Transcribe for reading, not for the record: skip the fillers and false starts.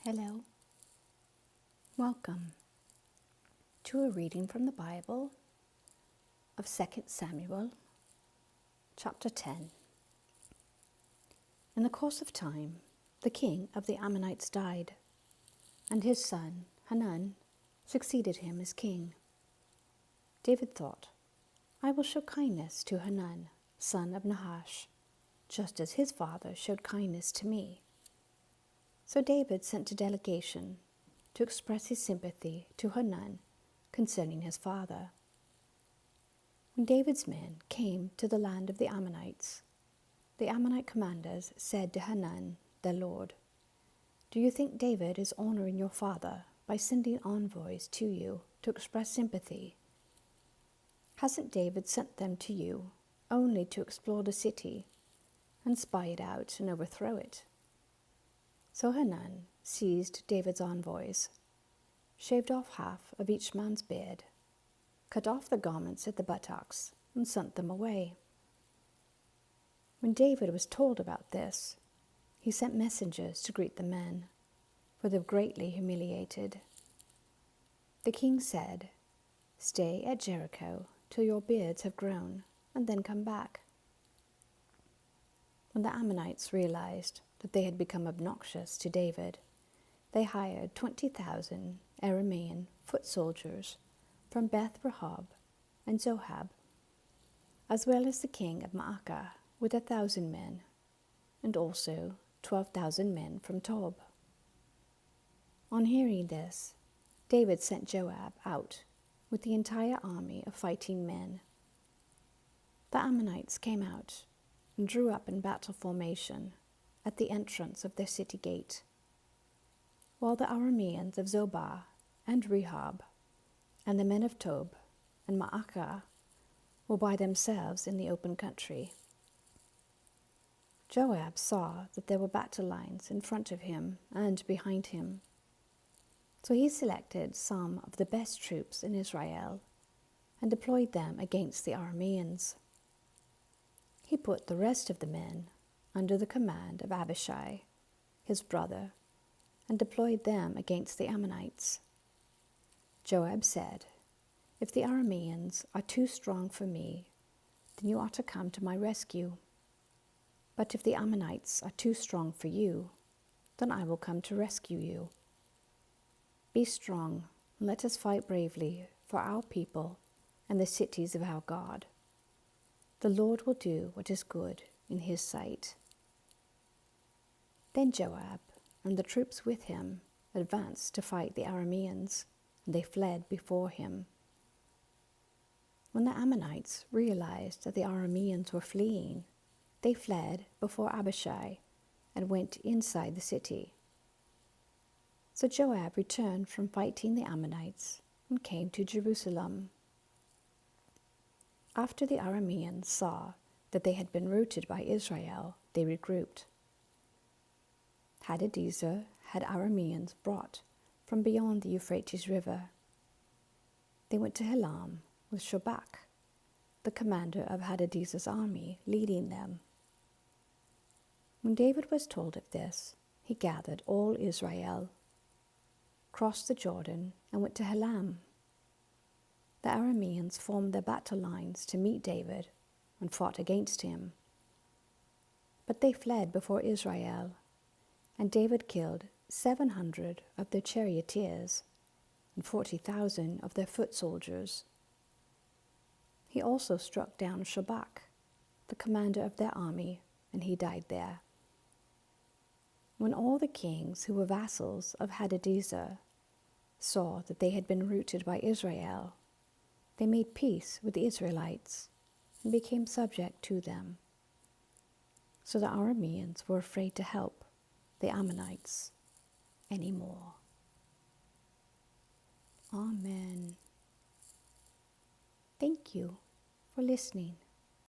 Hello. Welcome to a reading from the Bible of 2 Samuel, chapter 10. In the course of time, the king of the Ammonites died, and his son Hanun succeeded him as king. David thought, I will show kindness to Hanun, son of Nahash, just as his father showed kindness to me. So David sent a delegation to express his sympathy to Hanun concerning his father. When David's men came to the land of the Ammonites, the Ammonite commanders said to Hanun, their lord, Do you think David is honoring your father by sending envoys to you to express sympathy? Hasn't David sent them to you only to explore the city and spy it out and overthrow it? So Hanun seized David's envoys, shaved off half of each man's beard, cut off the garments at the buttocks, and sent them away. When David was told about this, he sent messengers to greet the men, for they were greatly humiliated. The king said, Stay at Jericho till your beards have grown, and then come back. When the Ammonites realized that they had become obnoxious to David, they hired 20,000 Aramean foot soldiers from Beth Rehob and Zohab, as well as the king of Maacah with 1,000 men, and also 12,000 men from Tob. On hearing this, David sent Joab out with the entire army of fighting men. The Ammonites came out and drew up in battle formation at the entrance of their city gate, while the Arameans of Zobah and Rehob and the men of Tob and Maacah were by themselves in the open country. Joab saw that there were battle lines in front of him and behind him, so he selected some of the best troops in Israel and deployed them against the Arameans. He put the rest of the men under the command of Abishai, his brother, and deployed them against the Ammonites. Joab said, If the Arameans are too strong for me, then you ought to come to my rescue. But if the Ammonites are too strong for you, then I will come to rescue you. Be strong, and let us fight bravely for our people and the cities of our God. The Lord will do what is good in his sight. Then Joab and the troops with him advanced to fight the Arameans, and they fled before him. When the Ammonites realized that the Arameans were fleeing, they fled before Abishai and went inside the city. So Joab returned from fighting the Ammonites and came to Jerusalem. After the Arameans saw that they had been routed by Israel, they regrouped. Hadadezer had Arameans brought from beyond the Euphrates River. They went to Helam with Shobach, the commander of Hadadezer's army, leading them. When David was told of this, he gathered all Israel, crossed the Jordan, and went to Helam. The Arameans formed their battle lines to meet David and fought against him. But they fled before Israel, and David killed 700 of their charioteers and 40,000 of their foot soldiers. He also struck down Shobach, the commander of their army, and he died there. When all the kings who were vassals of Hadadezer saw that they had been routed by Israel, they made peace with the Israelites and became subject to them. So the Arameans were afraid to help the Ammonites anymore. Amen. Thank you for listening.